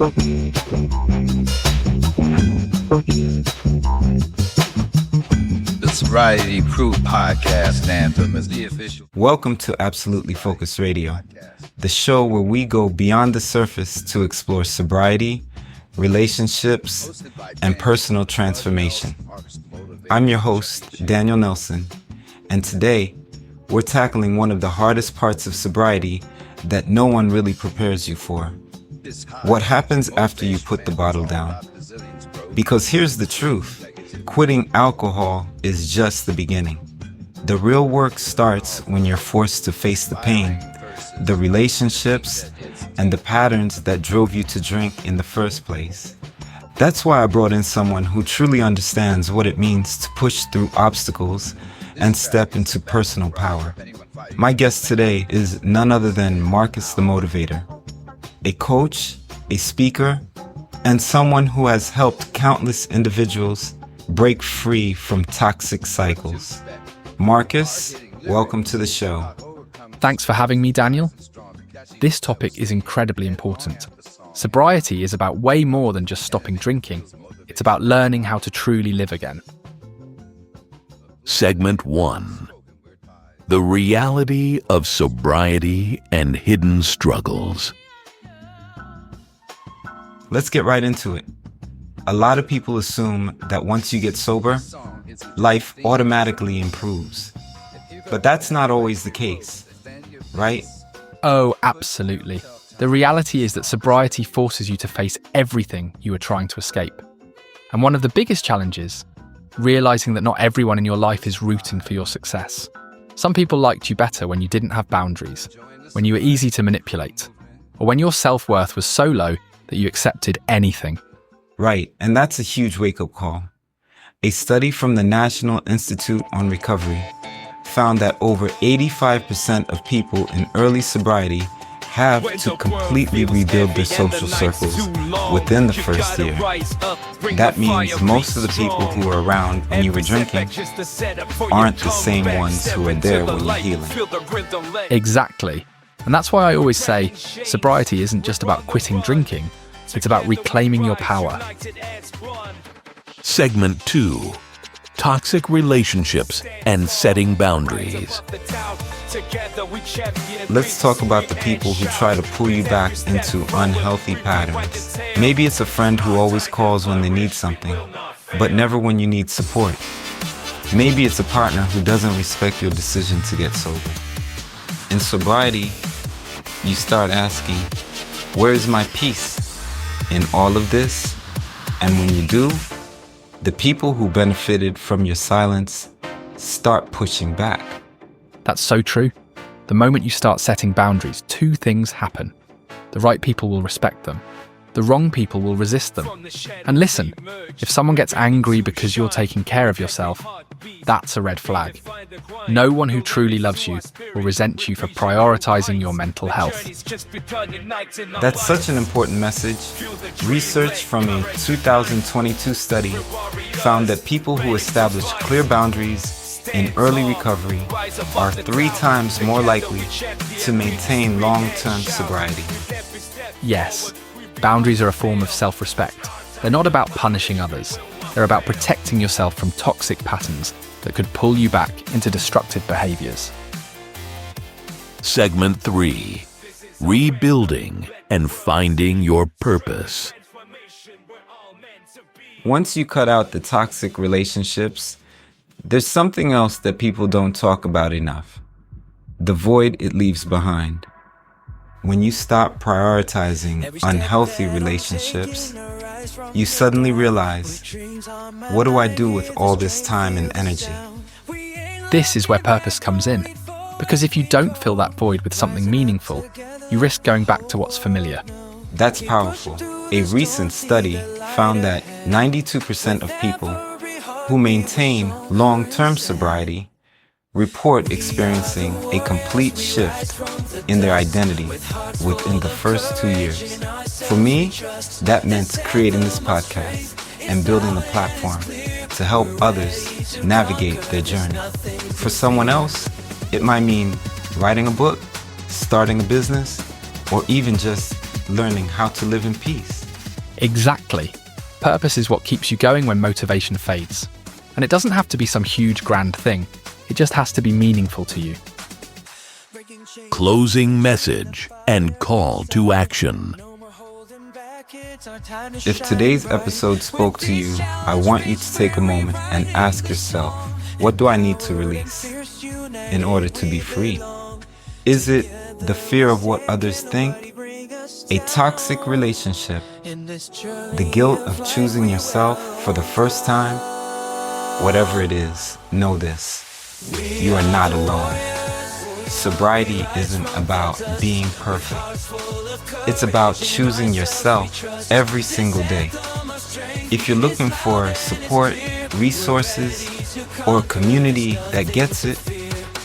The Sobriety Crew podcast anthem is the official. Welcome to Absolutely Focused Radio, the show where we go beyond the surface to explore sobriety, relationships, and personal transformation. I'm your host, Daniel Nelson, and today we're tackling one of the hardest parts of sobriety that no one really prepares you for. What happens after you put the bottle down? Because here's the truth, quitting alcohol is just the beginning. The real work starts when you're forced to face the pain, the relationships, and the patterns that drove you to drink in the first place. That's why I brought in someone who truly understands what it means to push through obstacles and step into personal power. My guest today is none other than Marcus the Motivator, a coach, a speaker, and someone who has helped countless individuals break free from toxic cycles. Marcus, welcome to the show. Thanks for having me, Daniel. This topic is incredibly important. Sobriety is about way more than just stopping drinking. It's about learning how to truly live again. Segment 1. The Reality of Sobriety and Hidden Struggles. Let's get right into it. A lot of people assume that once you get sober, life automatically improves. But that's not always the case, right? Oh, absolutely. The reality is that sobriety forces you to face everything you were trying to escape. And one of the biggest challenges, realizing that not everyone in your life is rooting for your success. Some people liked you better when you didn't have boundaries, when you were easy to manipulate, or when your self-worth was so low that you accepted anything. Right, and that's a huge wake-up call. A study from the National Institute on Recovery found that over 85% of people in early sobriety have to completely rebuild their social circles within the first year. That means most of the people who were around when you were drinking aren't the same ones who are there when you're healing. Exactly. And that's why I always say sobriety isn't just about quitting drinking, it's about reclaiming your power. Segment 2. Toxic relationships and setting boundaries. Let's talk about the people who try to pull you back into unhealthy patterns. Maybe it's a friend who always calls when they need something, but never when you need support. Maybe it's a partner who doesn't respect your decision to get sober. In sobriety, you start asking, where is my peace in all of this? And when you do, the people who benefited from your silence start pushing back. That's so true. The moment you start setting boundaries, two things happen. The right people will respect them. The wrong people will resist them. And listen, if someone gets angry because you're taking care of yourself, that's a red flag. No one who truly loves you will resent you for prioritizing your mental health. That's such an important message. Research from a 2022 study found that people who establish clear boundaries in early recovery are 3 times more likely to maintain long-term sobriety. Yes, boundaries are a form of self-respect. They're not about punishing others. They're about protecting yourself from toxic patterns that could pull you back into destructive behaviors. Segment 3. Rebuilding and finding your purpose. Once you cut out the toxic relationships, there's something else that people don't talk about enough. The void it leaves behind. When you stop prioritizing unhealthy relationships, you suddenly realize, what do I do with all this time and energy? This is where purpose comes in. Because if you don't fill that void with something meaningful, you risk going back to what's familiar. That's powerful. A recent study found that 92% of people who maintain long-term sobriety report experiencing a complete shift in their identity within the first 2 years. For me, that meant creating this podcast and building a platform to help others navigate their journey. For someone else, it might mean writing a book, starting a business, or even just learning how to live in peace. Exactly. Purpose is what keeps you going when motivation fades. And it doesn't have to be some huge grand thing. It just has to be meaningful to you. Closing message and call to action. If today's episode spoke to you, I want you to take a moment and ask yourself, what do I need to release in order to be free? Is it the fear of what others think? A toxic relationship? The guilt of choosing yourself for the first time? Whatever it is, know this: you are not alone. Sobriety isn't about being perfect. It's about choosing yourself every single day. If you're looking for support, resources, or a community that gets it,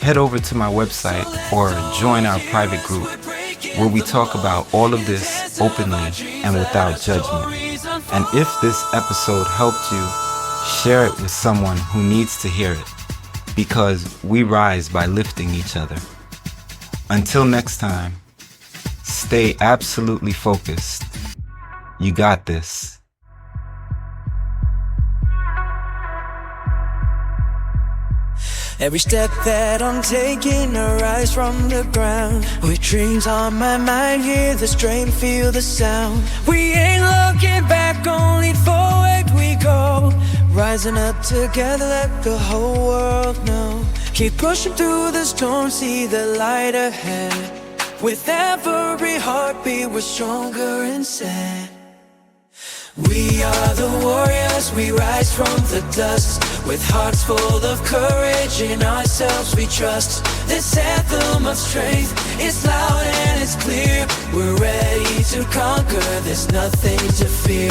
head over to my website or join our private group where we talk about all of this openly and without judgment. And if this episode helped you, share it with someone who needs to hear it, because we rise by lifting each other. Until next time, stay absolutely focused. You got this. Every step that I'm taking, I rise from the ground. With dreams on my mind, hear the strain, feel the sound. We ain't looking back, only forward we go. Rising up together, let the whole world know. Keep pushing through the storm, see the light ahead. With every heartbeat, we're stronger inside. We are the warriors, we rise from the dust. With hearts full of courage, in ourselves we trust. This anthem of strength, it's loud and it's clear. We're ready to conquer, there's nothing to fear.